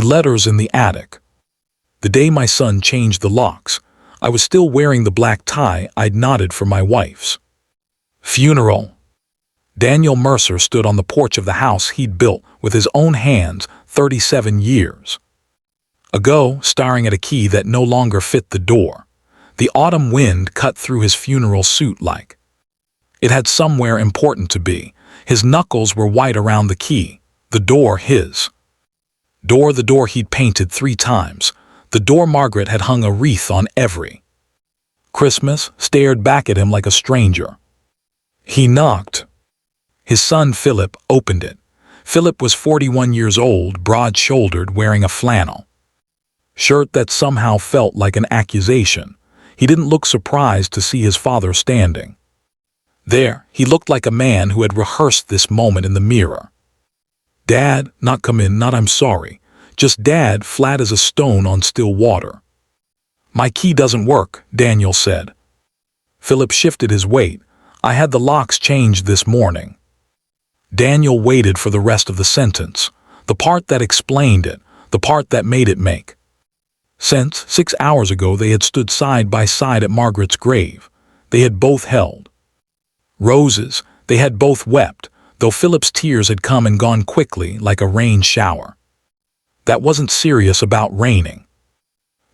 Letters in the attic. The day my son changed the locks, I was still wearing the black tie I'd knotted for my wife's funeral. Daniel Mercer stood on the porch of the house he'd built with his own hands 37 years ago, staring at a key that no longer fit the door. The autumn wind cut through his funeral suit like it had somewhere important to be. His knuckles were white around the key. The door, his door, the door he'd painted 3 times. The door Margaret had hung a wreath on every Christmas, stared back at him like a stranger. He knocked. His son Philip opened it. Philip was 41 years old, broad-shouldered, wearing a flannel shirt that somehow felt like an accusation. He didn't look surprised to see his father standing there. He looked like a man who had rehearsed this moment in the mirror. "Dad, not come in, not I'm sorry. Just Dad, flat as a stone on still water." "My key doesn't work," Daniel said. Philip shifted his weight. "I had the locks changed this morning." Daniel waited for the rest of the sentence, the part that explained it, the part that made it make sense. 6 hours ago they had stood side by side at Margaret's grave. They had both held roses. They had both wept, though Philip's tears had come and gone quickly like a rain shower. That wasn't serious about raining.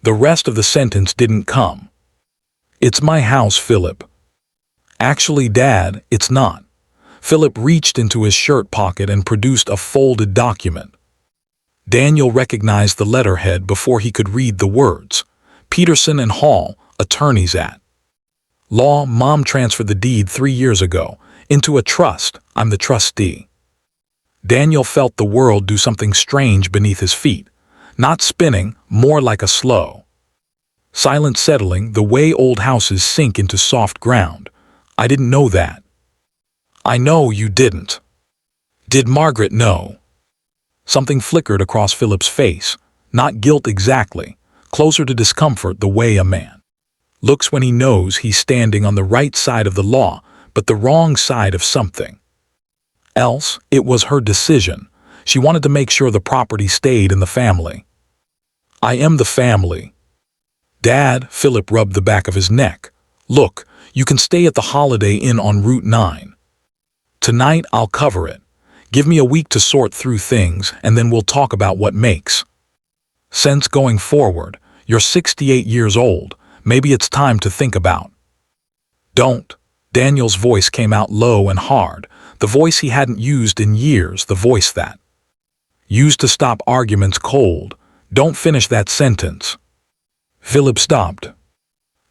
The rest of the sentence didn't come. "It's my house, Philip." "Actually, Dad, it's not." Philip reached into his shirt pocket and produced a folded document. Daniel recognized the letterhead before he could read the words. "Peterson and Hall, attorneys at law. Mom transferred the deed 3 years ago into a trust. I'm the trustee." Daniel felt the world do something strange beneath his feet, not spinning, more like a slow silent settling, the way old houses sink into soft ground. "I didn't know that." "I know you didn't." "Did Margaret know?" Something flickered across Philip's face. Not guilt exactly, closer to discomfort, the way a man looks when he knows he's standing on the right side of the law, but the wrong side of something else. It was her decision. She wanted to make sure the property stayed in the family. "I am the family." "Dad," Philip rubbed the back of his neck. "Look, you can stay at the Holiday Inn on Route 9. Tonight I'll cover it. Give me a week to sort through things, and then we'll talk about what makes sense going forward. You're 68 years old. Maybe it's time to think about." "Don't." Daniel's voice came out low and hard, the voice he hadn't used in years, the voice that used to stop arguments cold. "Don't finish that sentence." Philip stopped.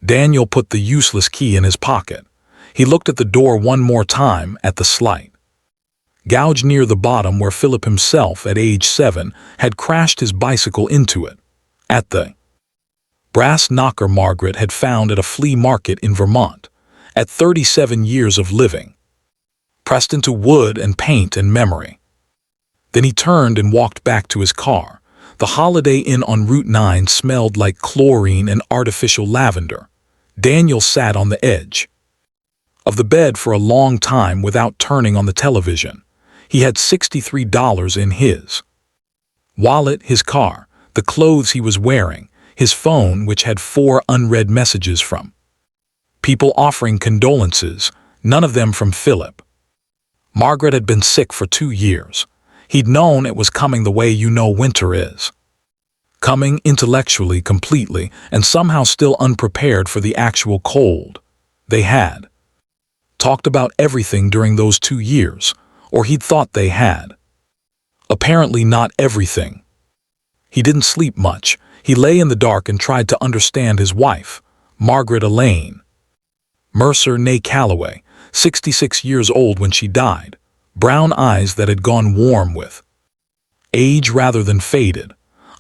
Daniel put the useless key in his pocket. He looked at the door one more time, at the slight gouge near the bottom where Philip himself, at age 7, had crashed his bicycle into it. At the brass knocker Margaret had found at a flea market in Vermont. At 37 years of living, pressed into wood and paint and memory. Then he turned and walked back to his car. The Holiday Inn on Route 9 smelled like chlorine and artificial lavender. Daniel sat on the edge of the bed for a long time without turning on the television. He had $63 in his wallet, his car, the clothes he was wearing, his phone, which had 4 unread messages from people offering condolences, none of them from Philip. Margaret had been sick for 2 years. He'd known it was coming the way you know winter is. Coming intellectually, completely, and somehow still unprepared for the actual cold. They had talked about everything during those 2 years, or he'd thought they had. Apparently not everything. He didn't sleep much. He lay in the dark and tried to understand his wife, Margaret Elaine Mercer née Calloway, 66 years old when she died, brown eyes that had gone warm with age rather than faded,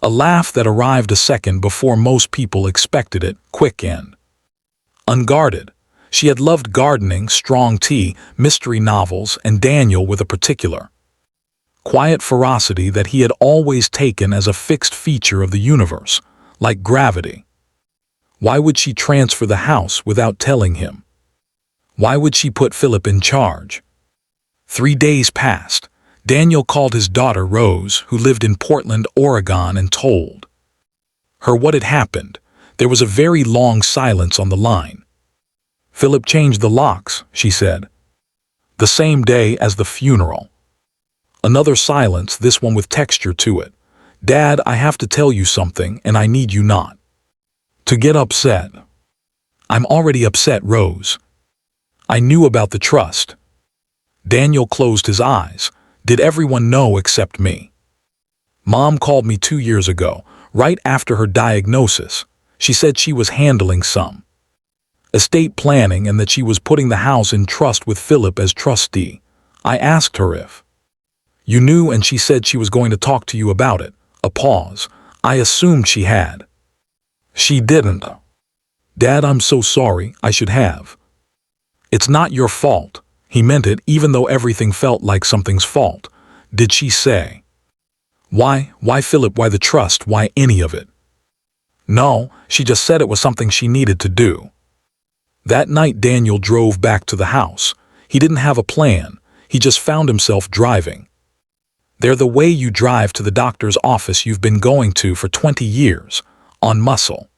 a laugh that arrived a second before most people expected it, quick and unguarded. She had loved gardening, strong tea, mystery novels, and Daniel with a particular quiet ferocity that he had always taken as a fixed feature of the universe, like gravity. Why would she transfer the house without telling him? Why would she put Philip in charge? 3 days passed. Daniel called his daughter Rose, who lived in Portland, Oregon, and told her what had happened. There was a very long silence on the line. "Philip changed the locks," she said. "The same day as the funeral." Another silence, this one with texture to it. "Dad, I have to tell you something, and I need you not to get upset." "I'm already upset, Rose. I knew about the trust." Daniel closed his eyes. "Did everyone know except me?" "Mom called me 2 years ago, right after her diagnosis. She said she was handling some estate planning and that she was putting the house in trust with Philip as trustee. I asked her if you knew, and she said she was going to talk to you about it." A pause. "I assumed she had." "She didn't." "Dad, I'm so sorry. I should have." "It's not your fault." He meant it, even though everything felt like something's fault. "Did she say why? Why Philip? Why the trust? Why any of it?" "No, she just said it was something she needed to do." That night Daniel drove back to the house. He didn't have a plan. He just found himself driving. They're the way you drive to the doctor's office you've been going to for 20 years, on muscle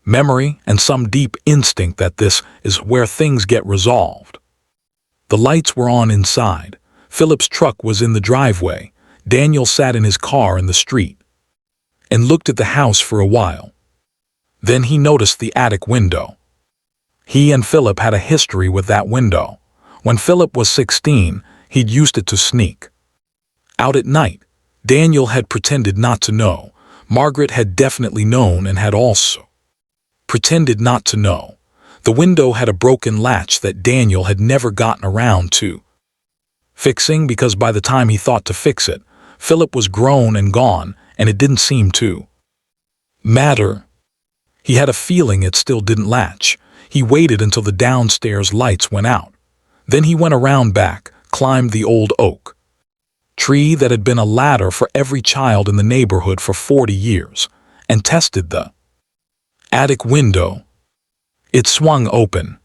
memory and some deep instinct that this is where things get resolved. The lights were on inside. Philip's truck was in the driveway. Daniel sat in his car in the street and looked at the house for a while. Then he noticed the attic window. He and Philip had a history with that window. When Philip was 16, he'd used it to sneak out at night. Daniel had pretended not to know. Margaret had definitely known and had also pretended not to know. The window had a broken latch that Daniel had never gotten around to fixing, because by the time he thought to fix it, Philip was grown and gone, and it didn't seem to matter. He had a feeling it still didn't latch. He waited until the downstairs lights went out. Then he went around back, climbed the old oak tree that had been a ladder for every child in the neighborhood for 40 years, and tested the attic window. It swung open.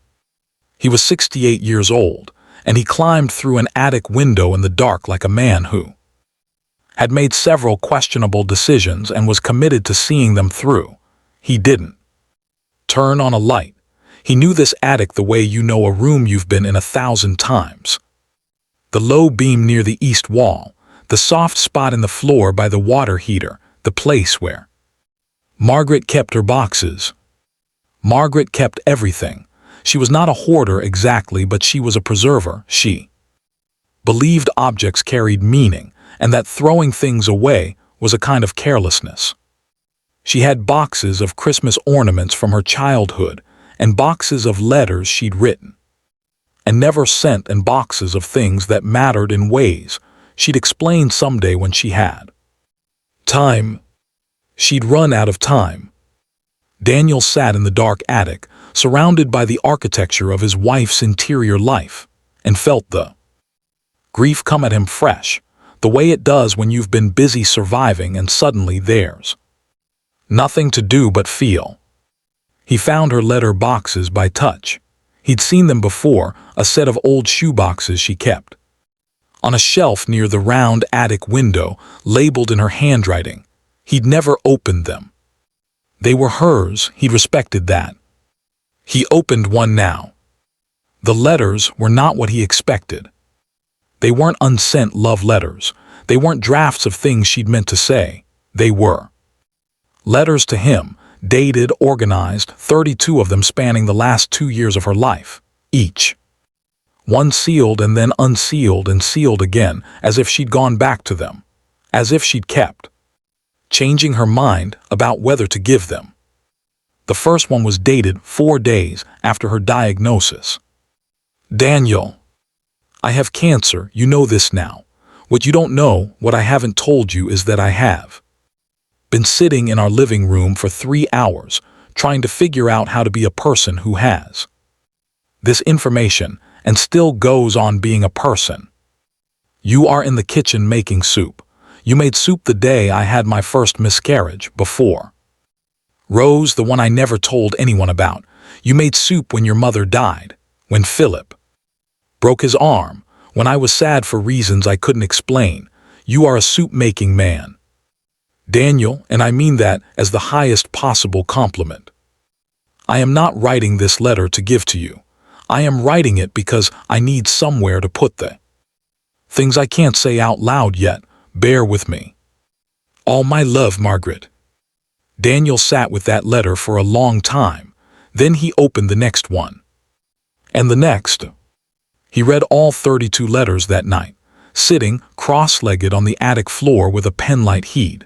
He was 68 years old, and he climbed through an attic window in the dark like a man who had made several questionable decisions and was committed to seeing them through. He didn't turn on a light. He knew this attic the way you know a room you've been in 1,000 times. The low beam near the east wall, the soft spot in the floor by the water heater, the place where Margaret kept her boxes. Margaret kept everything. She was not a hoarder exactly, but she was a preserver. She believed objects carried meaning, and that throwing things away was a kind of carelessness. She had boxes of Christmas ornaments from her childhood, and boxes of letters she'd written and never sent, and boxes of things that mattered in ways she'd explain someday when she had time. She'd run out of time. Daniel sat in the dark attic, surrounded by the architecture of his wife's interior life, and felt the grief come at him fresh, the way it does when you've been busy surviving and suddenly there's nothing to do but feel. He found her letter boxes by touch. He'd seen them before, a set of old shoe boxes she kept on a shelf near the round attic window, labeled in her handwriting. He'd never opened them. They were hers. He'd respected that. He opened one now. The letters were not what he expected. They weren't unsent love letters. They weren't drafts of things she'd meant to say. They were letters to him, dated, organized, 32 of them spanning the last 2 years of her life, each one sealed and then unsealed and sealed again, as if she'd gone back to them, as if she'd kept changing her mind about whether to give them. The first one was dated 4 days after her diagnosis. "Daniel, I have cancer. You know this now. What you don't know, what I haven't told you, is that I have been sitting in our living room for 3 hours trying to figure out how to be a person who has this information and still goes on being a person. You are in the kitchen making soup. You made soup the day I had my first miscarriage, before Rose, the one I never told anyone about. You made soup when your mother died, when Philip broke his arm, When I was sad for reasons I couldn't explain, you are a soup-making man. Daniel, and I mean that as the highest possible compliment. I am not writing this letter to give to you. I am writing it because I need somewhere to put the things I can't say out loud yet. Bear with me. All my love, Margaret. Daniel sat with that letter for a long time. Then he opened the next one. And the next. He read all 32 letters that night, sitting cross-legged on the attic floor with a penlight heat.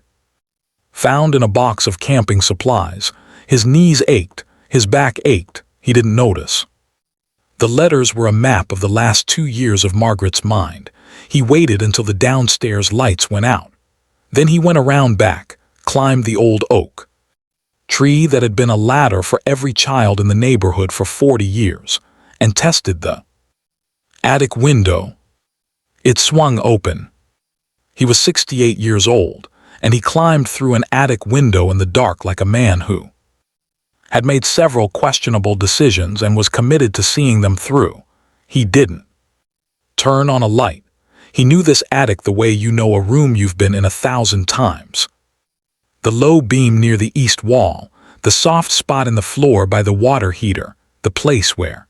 Found in a box of camping supplies, his knees ached, his back ached, he didn't notice. The letters were a map of the last 2 years of Margaret's mind. He waited until the downstairs lights went out. Then he went around back, climbed the old oak tree that had been a ladder for every child in the neighborhood for 40 years, and tested the attic window. It swung open. He was 68 years old, and he climbed through an attic window in the dark like a man who had made several questionable decisions and was committed to seeing them through. He didn't turn on a light. He knew this attic the way you know a room you've been in 1,000 times. The low beam near the east wall, the soft spot in the floor by the water heater, the place where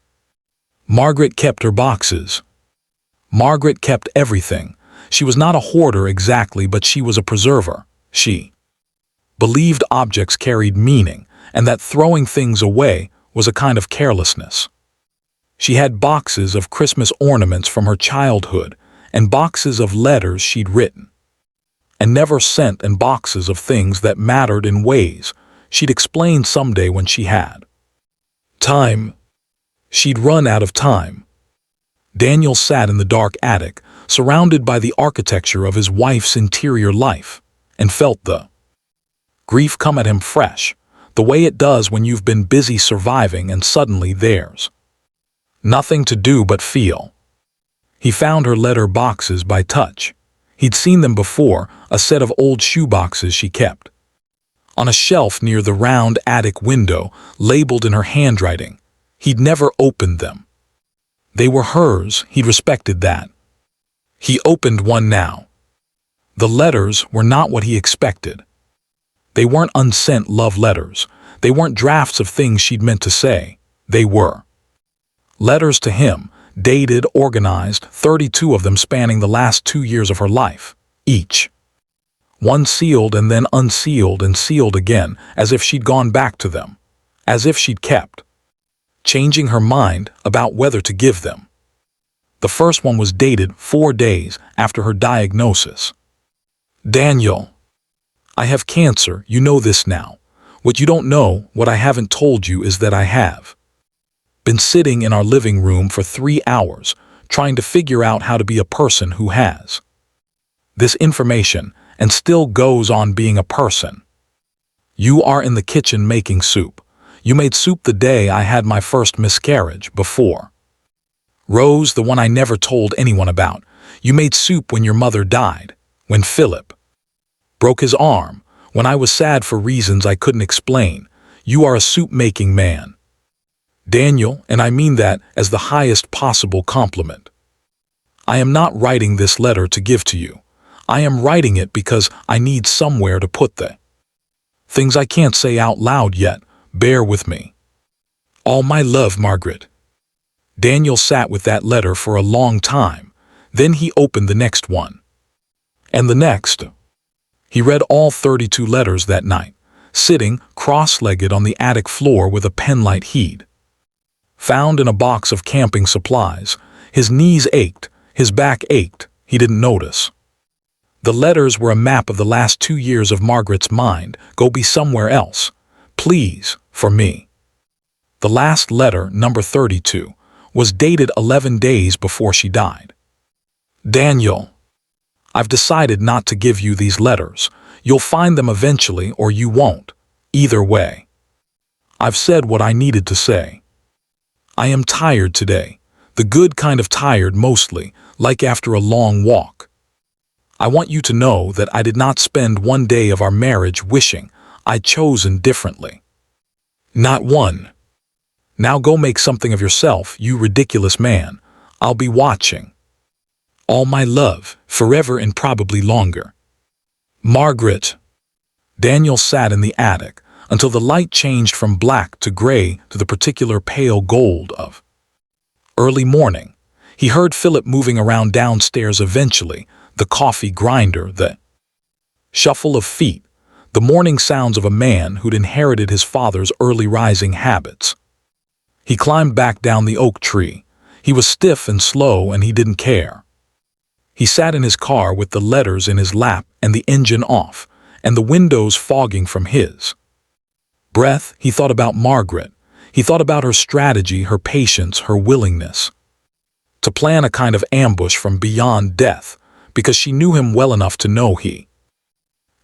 Margaret kept her boxes. Margaret kept everything. She was not a hoarder exactly, but she was a preserver. She believed objects carried meaning, and that throwing things away was a kind of carelessness. She had boxes of Christmas ornaments from her childhood, and boxes of letters she'd written and never sent, and boxes of things that mattered in ways she'd explain someday when she had time. She'd run out of time. Daniel sat in the dark attic, surrounded by the architecture of his wife's interior life, and felt the grief come at him fresh, the way it does when you've been busy surviving and suddenly there's nothing to do but feel. He found her letter boxes by touch. He'd seen them before, a set of old shoe boxes she kept on a shelf near the round attic window, labeled in her handwriting. He'd never opened them. They were hers, he'd respected that. He opened one now. The letters were not what he expected. They weren't unsent love letters. They weren't drafts of things she'd meant to say. They were letters to him, dated, organized, 32 of them spanning the last 2 years of her life, each one sealed and then unsealed and sealed again, as if she'd gone back to them, as if she'd kept changing her mind about whether to give them. The first one was dated 4 days after her diagnosis. Daniel, I have cancer, you know this now. What you don't know, what I haven't told you, is that I have been sitting in our living room for 3 hours, trying to figure out how to be a person who has this information and still goes on being a person. You are in the kitchen making soup. You made soup the day I had my first miscarriage, before Rose, the one I never told anyone about. You made soup when your mother died, when Philip broke his arm, when I was sad for reasons I couldn't explain. You are a soup-making man. Daniel, and I mean that as the highest possible compliment. I am not writing this letter to give to you. I am writing it because I need somewhere to put the things I can't say out loud yet. Bear with me. All my love, Margaret. Daniel sat with that letter for a long time. Then he opened the next one. And the next. He read all 32 letters that night, sitting cross-legged on the attic floor with a penlight heat. Found in a box of camping supplies, his knees ached, his back ached, he didn't notice. The letters were a map of the last 2 years of Margaret's mind. Go be somewhere else. Please, for me. The last letter, number 32, was dated 11 days before she died. Daniel, I've decided not to give you these letters. You'll find them eventually or you won't. Either way. I've said what I needed to say. I am tired today. The good kind of tired mostly, like after a long walk. I want you to know that I did not spend one day of our marriage wishing I'd chosen differently. Not one. Now go make something of yourself, you ridiculous man. I'll be watching. All my love, forever and probably longer. Margaret. Daniel sat in the attic until the light changed from black to gray to the particular pale gold of early morning. He heard Philip moving around downstairs eventually, the coffee grinder, the shuffle of feet, the morning sounds of a man who'd inherited his father's early rising habits. He climbed back down the oak tree. He was stiff and slow, and he didn't care. He sat in his car with the letters in his lap and the engine off, and the windows fogging from his breath. He thought about Margaret. He thought about her strategy, her patience, her willingness to plan a kind of ambush from beyond death, because she knew him well enough to know he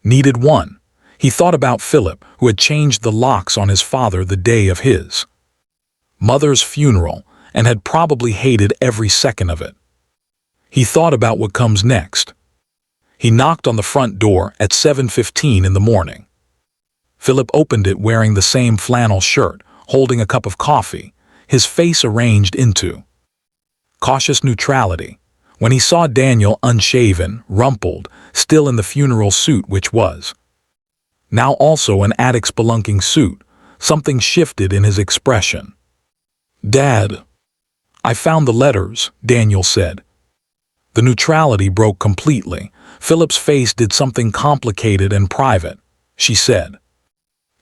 needed one. He thought about Philip, who had changed the locks on his father the day of his mother's funeral and had probably hated every second of it. He thought about what comes next. He knocked on the front door at 7:15 in the morning. Philip opened it wearing the same flannel shirt, holding a cup of coffee, his face arranged into cautious neutrality. When he saw Daniel unshaven, rumpled, still in the funeral suit which was now also an attic spelunking suit, something shifted in his expression. "Dad." "I found the letters," Daniel said. The neutrality broke completely. Philip's face did something complicated and private. "She said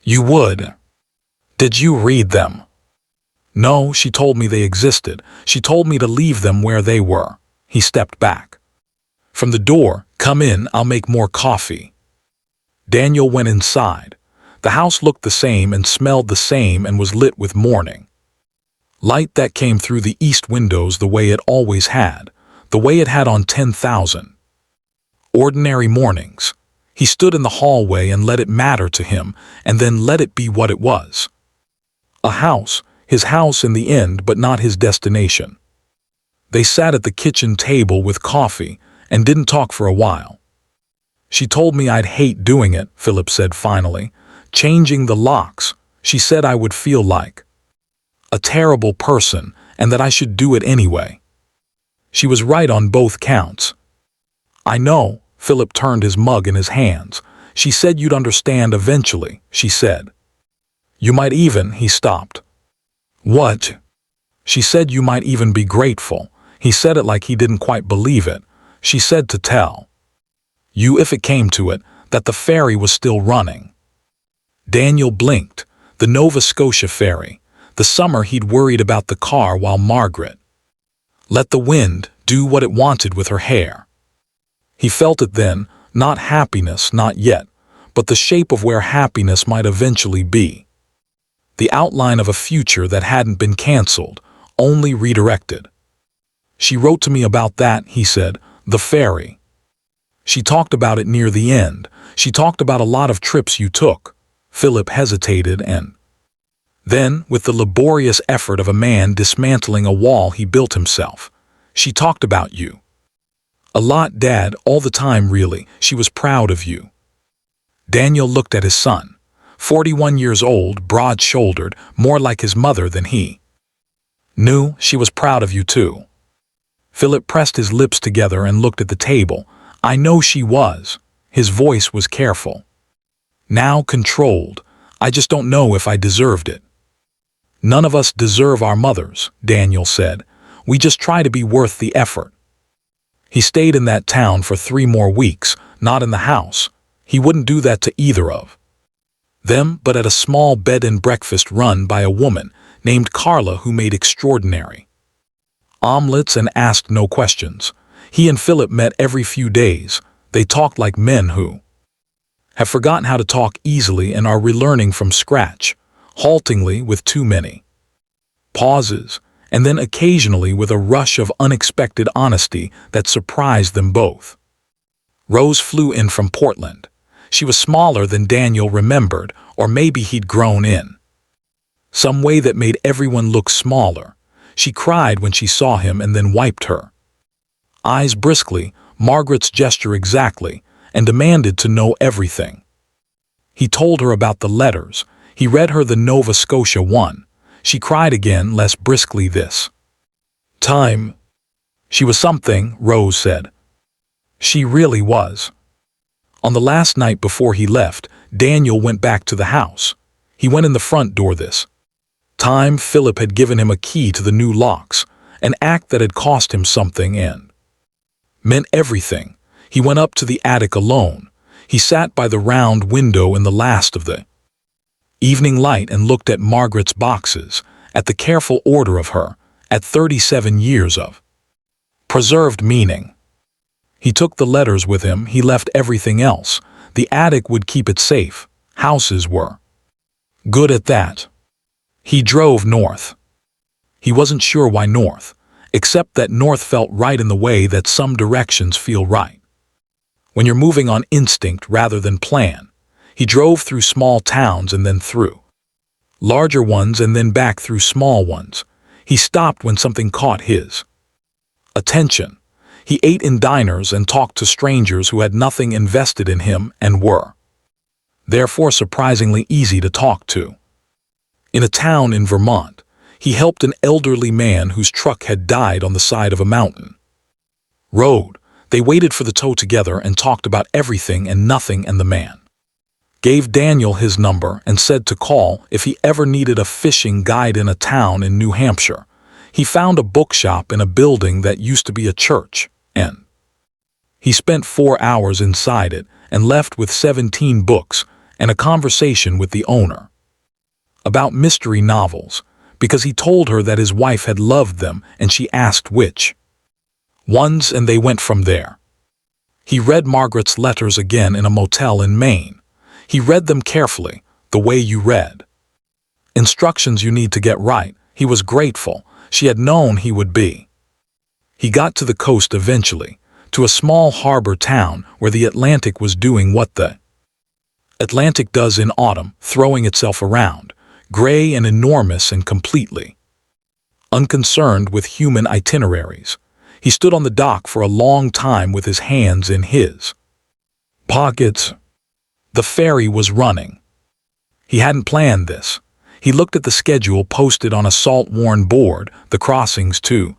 you would. Did you read them?" "No, she told me they existed. She told me to leave them where they were." He stepped back from the door. "Come in, I'll make more coffee." Daniel went inside. The house looked the same and smelled the same and was lit with morning light that came through the east windows the way it always had, the way it had on 10,000 ordinary mornings. He stood in the hallway and let it matter to him, and then let it be what it was. A house, his house in the end, but not his destination. They sat at the kitchen table with coffee and didn't talk for a while. "She told me I'd hate doing it," Philip said finally. "Changing the locks. She said I would feel like a terrible person and that I should do it anyway. She was right on both counts." "I know." Philip turned his mug in his hands. "She said you'd understand eventually," she said. "You might even," he stopped. "What?" "She said you might even be grateful." He said it like he didn't quite believe it. "She said to tell you, if it came to it, that the ferry was still running." Daniel blinked. The Nova Scotia ferry. The summer he'd worried about the car while Margaret let the wind do what it wanted with her hair. He felt it then, not happiness, not yet, but the shape of where happiness might eventually be. The outline of a future that hadn't been canceled, only redirected. "She wrote to me about that," he said, "the ferry. She talked about it near the end. She talked about a lot of trips you took." Philip hesitated and then, with the laborious effort of a man dismantling a wall he built himself, "She talked about you." "A lot, Dad, all the time really. She was proud of you." Daniel looked at his son. 41 years old, broad-shouldered, more like his mother than he knew. "She was proud of you too." Philip pressed his lips together and looked at the table. "I know she was." His voice was careful, now controlled. "I just don't know if I deserved it." "None of us deserve our mothers," Daniel said. "We just try to be worth the effort." He stayed in that town for 3 more weeks, not in the house. He wouldn't do that to either of them, but at a small bed and breakfast run by a woman named Carla who made extraordinary omelets and asked no questions. He and Philip met every few days. They talked like men who have forgotten how to talk easily and are relearning from scratch, haltingly with too many pauses, and then occasionally with a rush of unexpected honesty that surprised them both. Rose flew in from Portland. She was smaller than Daniel remembered, or maybe he'd grown in some way that made everyone look smaller. She cried when she saw him and then wiped her eyes briskly, Margaret's gesture exactly, and demanded to know everything. He told her about the letters. He read her the Nova Scotia one. She cried again, less briskly this time. She was something, Rose said. She really was. On the last night before he left, Daniel went back to the house. He went in the front door this time. Philip had given him a key to the new locks, an act that had cost him something and meant everything. He went up to the attic alone. He sat by the round window in the last of the evening light and looked at Margaret's boxes, at the careful order of her, at 37 years of preserved meaning. He took the letters with him. He left everything else. The attic would keep it safe. Houses were good at that. He drove north. He wasn't sure why north, except that north felt right in the way that some directions feel right when you're moving on instinct rather than plan. He drove through small towns and then through larger ones and then back through small ones. He stopped when something caught his attention. He ate in diners and talked to strangers who had nothing invested in him and were therefore surprisingly easy to talk to. In a town in Vermont, he helped an elderly man whose truck had died on the side of a mountain road. They waited for the tow together and talked about everything and nothing, and the man gave Daniel his number and said to call if he ever needed a fishing guide in a town in New Hampshire. He found a bookshop in a building that used to be a church, and he spent 4 hours inside it and left with 17 books and a conversation with the owner about mystery novels, because he told her that his wife had loved them and she asked which ones, and they went from there. He read Margaret's letters again in a motel in Maine. He read them carefully, the way you read instructions you need to get right. He was grateful. She had known he would be. He got to the coast eventually, to a small harbor town where the Atlantic was doing what the Atlantic does in autumn, throwing itself around, gray and enormous and completely unconcerned with human itineraries. He stood on the dock for a long time with his hands in his pockets. The ferry was running. He hadn't planned this. He looked at the schedule posted on a salt-worn board, the crossings too,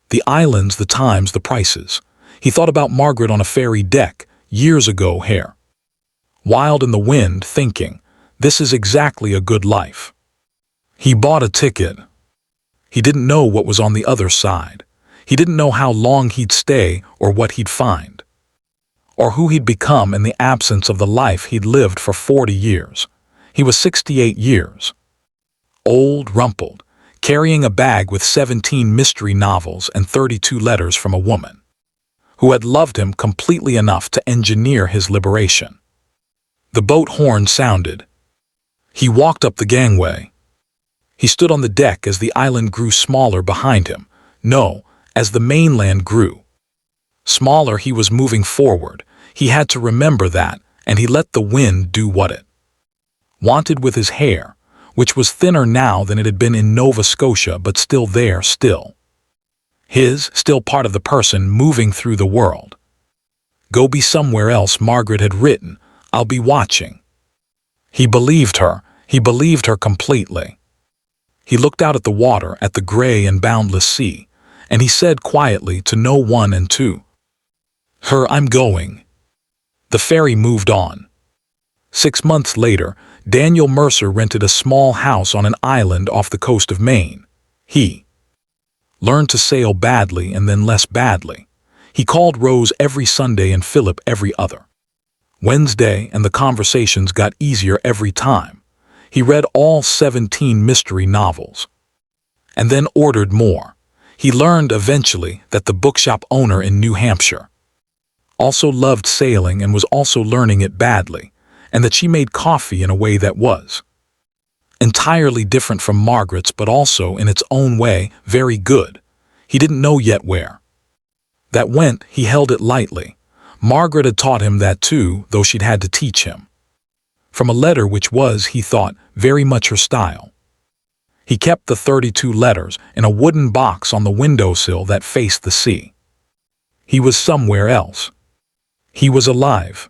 the islands, the times, the prices. He thought about Margaret on a ferry deck years ago, hair wild in the wind, thinking, this is exactly a good life. He bought a ticket. He didn't know what was on the other side. He didn't know how long he'd stay or what he'd find, or who he'd become in the absence of the life he'd lived for 40 years. He was 68 years old, rumpled, carrying a bag with 17 mystery novels and 32 letters from a woman who had loved him completely enough to engineer his liberation. The boat horn sounded. He walked up the gangway. He stood on the deck as the island grew smaller behind him. No, as the mainland grew smaller, he was moving forward. He had to remember that, and he let the wind do what it wanted with his hair, which was thinner now than it had been in Nova Scotia, but still there, still part of the person moving through the world. Go be somewhere else, Margaret had written. I'll be watching. He believed her. He believed her completely. He looked out at the water, at the gray and boundless sea, and he said quietly to no one and to her, I'm going. The ferry moved on. 6 months later, Daniel Mercer rented a small house on an island off the coast of Maine. He learned to sail badly and then less badly. He called Rose every Sunday and Philip every other Wednesday, and the conversations got easier every time. He read all 17 mystery novels and then ordered more. He learned eventually that the bookshop owner in New Hampshire also loved sailing and was also learning it badly, and that she made coffee in a way that was entirely different from Margaret's, but also in its own way very good. He didn't know yet where that went. He held it lightly. Margaret had taught him that too, though she'd had to teach him from a letter which was, he thought, very much her style. He kept the 32 letters in a wooden box on the windowsill that faced the sea. He was somewhere else. He was alive.